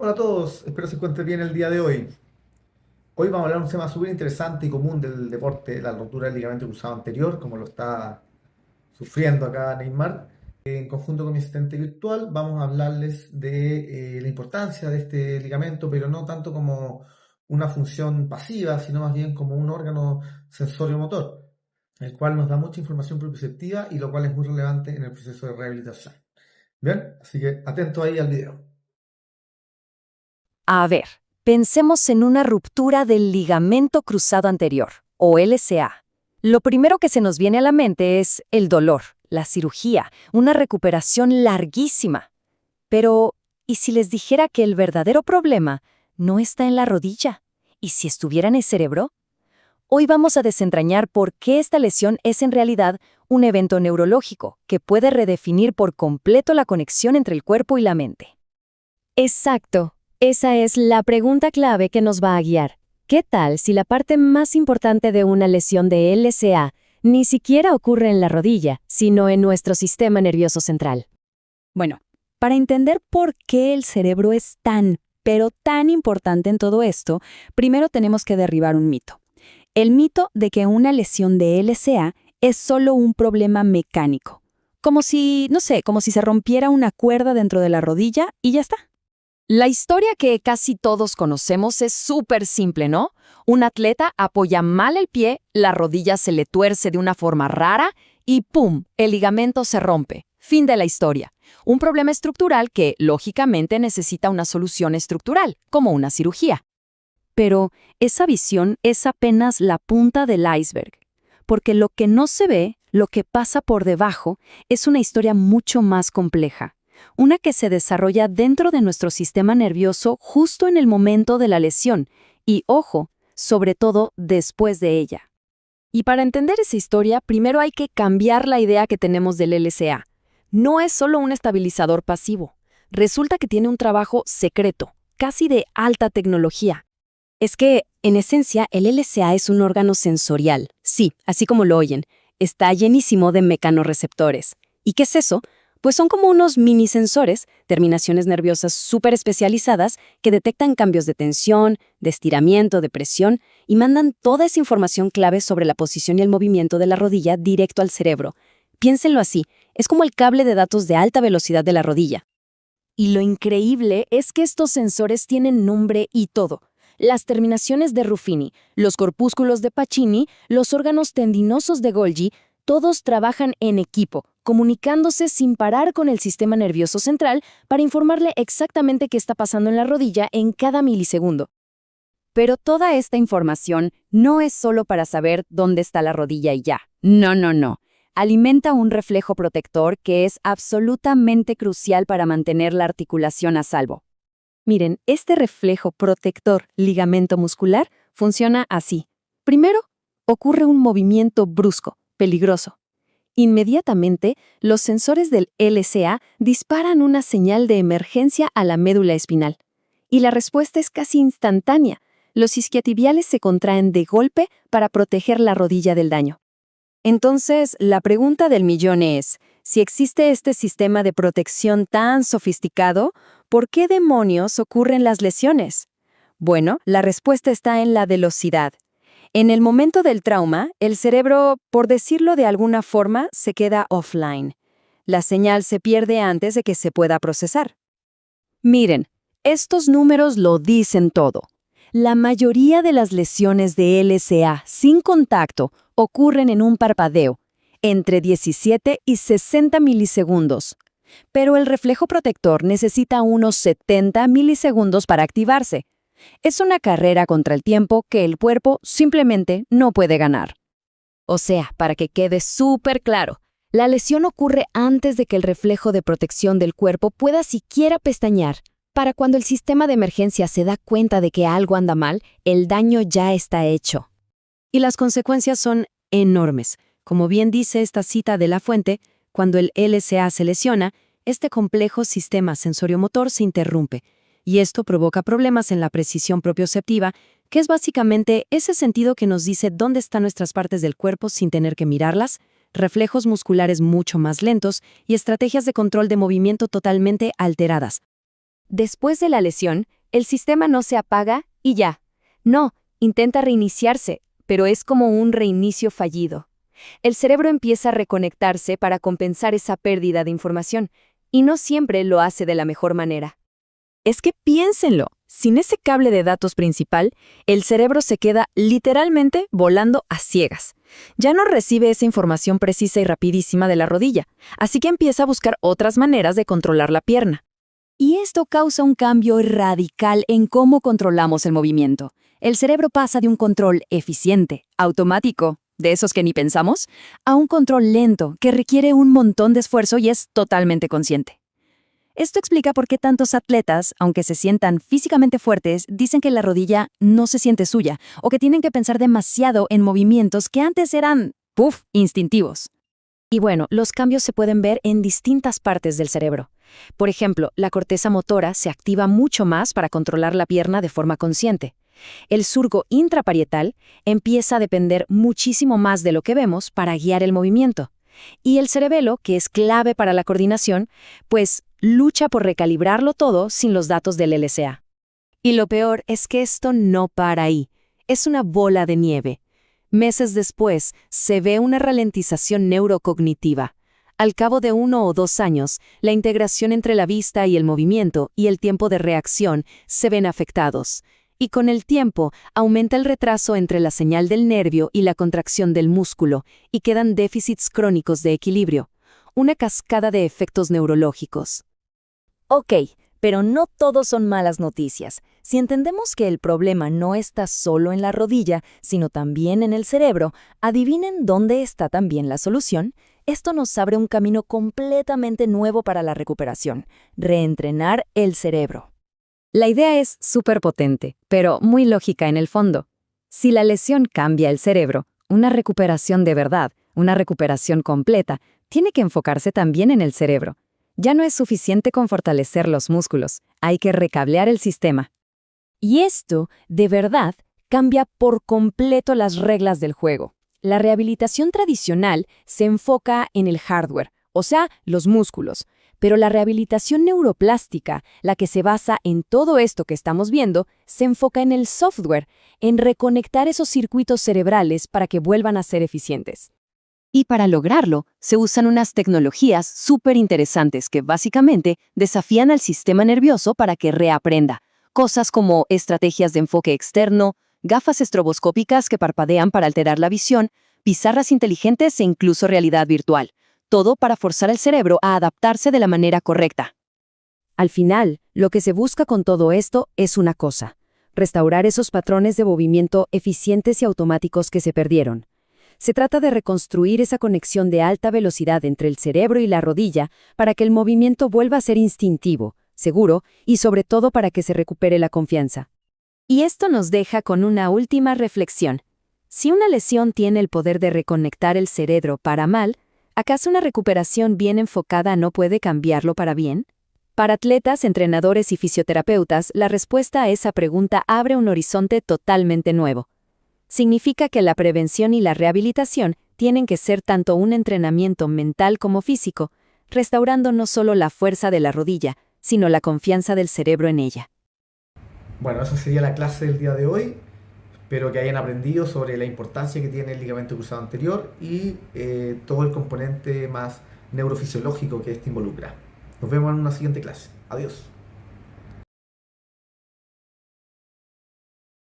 Hola a todos, espero se encuentren bien el día de hoy. Hoy vamos a hablar de un tema súper interesante y común del deporte, la rotura del ligamento cruzado anterior, como lo está sufriendo acá Neymar. En conjunto con mi asistente virtual vamos a hablarles de la importancia de este ligamento, pero no tanto como una función pasiva, sino más bien como un órgano sensorio-motor, el cual nos da mucha información propioceptiva y lo cual es muy relevante en el proceso de rehabilitación. Bien, así que atento ahí al video. A ver, pensemos en una ruptura del ligamento cruzado anterior, o LCA. Lo primero que se nos viene a la mente es el dolor, la cirugía, una recuperación larguísima. Pero, ¿y si les dijera que el verdadero problema no está en la rodilla? ¿Y si estuviera en el cerebro? Hoy vamos a desentrañar por qué esta lesión es en realidad un evento neurológico que puede redefinir por completo la conexión entre el cuerpo y la mente. Exacto. Esa es la pregunta clave que nos va a guiar. ¿Qué tal si la parte más importante de una lesión de LCA ni siquiera ocurre en la rodilla, sino en nuestro sistema nervioso central? Bueno, para entender por qué el cerebro es tan, pero tan importante en todo esto, primero tenemos que derribar un mito. El mito de que una lesión de LCA es solo un problema mecánico. Como si, no sé, como si se rompiera una cuerda dentro de la rodilla y ya está. La historia que casi todos conocemos es súper simple, ¿no? Un atleta apoya mal el pie, la rodilla se le tuerce de una forma rara y ¡pum!, el ligamento se rompe. Fin de la historia. Un problema estructural que, lógicamente, necesita una solución estructural, como una cirugía. Pero esa visión es apenas la punta del iceberg, porque lo que no se ve, lo que pasa por debajo, es una historia mucho más compleja. Una que se desarrolla dentro de nuestro sistema nervioso justo en el momento de la lesión y, ojo, sobre todo después de ella. Y para entender esa historia, primero hay que cambiar la idea que tenemos del LCA. No es solo un estabilizador pasivo. Resulta que tiene un trabajo secreto, casi de alta tecnología. Es que, en esencia, el LCA es un órgano sensorial. Sí, así como lo oyen. Está llenísimo de mecanorreceptores. ¿Y qué es eso? Pues son como unos mini sensores, terminaciones nerviosas súper especializadas que detectan cambios de tensión, de estiramiento, de presión y mandan toda esa información clave sobre la posición y el movimiento de la rodilla directo al cerebro. Piénsenlo así, es como el cable de datos de alta velocidad de la rodilla. Y lo increíble es que estos sensores tienen nombre y todo. Las terminaciones de Ruffini, los corpúsculos de Pacini, los órganos tendinosos de Golgi, todos trabajan en equipo, comunicándose sin parar con el sistema nervioso central para informarle exactamente qué está pasando en la rodilla en cada milisegundo. Pero toda esta información no es solo para saber dónde está la rodilla y ya. No, no, no. Alimenta un reflejo protector que es absolutamente crucial para mantener la articulación a salvo. Miren, este reflejo protector ligamento muscular funciona así. Primero, ocurre un movimiento brusco, peligroso. Inmediatamente, los sensores del LCA disparan una señal de emergencia a la médula espinal. Y la respuesta es casi instantánea. Los isquiotibiales se contraen de golpe para proteger la rodilla del daño. Entonces, la pregunta del millón es, si existe este sistema de protección tan sofisticado, ¿por qué demonios ocurren las lesiones? Bueno, la respuesta está en la velocidad. En el momento del trauma, el cerebro, por decirlo de alguna forma, se queda offline. La señal se pierde antes de que se pueda procesar. Miren, estos números lo dicen todo. La mayoría de las lesiones de LCA sin contacto ocurren en un parpadeo, entre 17 y 60 milisegundos. Pero el reflejo protector necesita unos 70 milisegundos para activarse. Es una carrera contra el tiempo que el cuerpo simplemente no puede ganar. O sea, para que quede súper claro, la lesión ocurre antes de que el reflejo de protección del cuerpo pueda siquiera pestañear. Para cuando el sistema de emergencia se da cuenta de que algo anda mal, el daño ya está hecho. Y las consecuencias son enormes. Como bien dice esta cita de La Fuente, cuando el LCA se lesiona, este complejo sistema sensoriomotor se interrumpe, y esto provoca problemas en la precisión propioceptiva, que es básicamente ese sentido que nos dice dónde están nuestras partes del cuerpo sin tener que mirarlas, reflejos musculares mucho más lentos y estrategias de control de movimiento totalmente alteradas. Después de la lesión, el sistema no se apaga y ya. No, intenta reiniciarse, pero es como un reinicio fallido. El cerebro empieza a reconectarse para compensar esa pérdida de información, y no siempre lo hace de la mejor manera. Es que piénsenlo, sin ese cable de datos principal, el cerebro se queda literalmente volando a ciegas. Ya no recibe esa información precisa y rapidísima de la rodilla, así que empieza a buscar otras maneras de controlar la pierna. Y esto causa un cambio radical en cómo controlamos el movimiento. El cerebro pasa de un control eficiente, automático, de esos que ni pensamos, a un control lento que requiere un montón de esfuerzo y es totalmente consciente. Esto explica por qué tantos atletas, aunque se sientan físicamente fuertes, dicen que la rodilla no se siente suya o que tienen que pensar demasiado en movimientos que antes eran, instintivos. Y bueno, los cambios se pueden ver en distintas partes del cerebro. Por ejemplo, la corteza motora se activa mucho más para controlar la pierna de forma consciente. El surco intraparietal empieza a depender muchísimo más de lo que vemos para guiar el movimiento. Y el cerebelo, que es clave para la coordinación, pues lucha por recalibrarlo todo sin los datos del LCA. Y lo peor es que esto no para ahí. Es una bola de nieve. Meses después, se ve una ralentización neurocognitiva. Al cabo de 1 o 2 años, la integración entre la vista y el movimiento y el tiempo de reacción se ven afectados. Y con el tiempo, aumenta el retraso entre la señal del nervio y la contracción del músculo, y quedan déficits crónicos de equilibrio. Una cascada de efectos neurológicos. Ok, pero no todo son malas noticias. Si entendemos que el problema no está solo en la rodilla, sino también en el cerebro, adivinen dónde está también la solución. Esto nos abre un camino completamente nuevo para la recuperación: reentrenar el cerebro. La idea es súper potente, pero muy lógica en el fondo. Si la lesión cambia el cerebro, una recuperación de verdad, una recuperación completa, tiene que enfocarse también en el cerebro. Ya no es suficiente con fortalecer los músculos, hay que recablear el sistema. Y esto, de verdad, cambia por completo las reglas del juego. La rehabilitación tradicional se enfoca en el hardware, o sea, los músculos, pero la rehabilitación neuroplástica, la que se basa en todo esto que estamos viendo, se enfoca en el software, en reconectar esos circuitos cerebrales para que vuelvan a ser eficientes. Y para lograrlo, se usan unas tecnologías súper interesantes que básicamente desafían al sistema nervioso para que reaprenda. Cosas como estrategias de enfoque externo, gafas estroboscópicas que parpadean para alterar la visión, pizarras inteligentes e incluso realidad virtual. Todo para forzar al cerebro a adaptarse de la manera correcta. Al final, lo que se busca con todo esto es una cosa: restaurar esos patrones de movimiento eficientes y automáticos que se perdieron. Se trata de reconstruir esa conexión de alta velocidad entre el cerebro y la rodilla para que el movimiento vuelva a ser instintivo, seguro y sobre todo para que se recupere la confianza. Y esto nos deja con una última reflexión. Si una lesión tiene el poder de reconectar el cerebro para mal, ¿acaso una recuperación bien enfocada no puede cambiarlo para bien? Para atletas, entrenadores y fisioterapeutas, la respuesta a esa pregunta abre un horizonte totalmente nuevo. Significa que la prevención y la rehabilitación tienen que ser tanto un entrenamiento mental como físico, restaurando no solo la fuerza de la rodilla, sino la confianza del cerebro en ella. Bueno, esa sería la clase del día de hoy. Espero que hayan aprendido sobre la importancia que tiene el ligamento cruzado anterior y todo el componente más neurofisiológico que este involucra. Nos vemos en una siguiente clase. Adiós.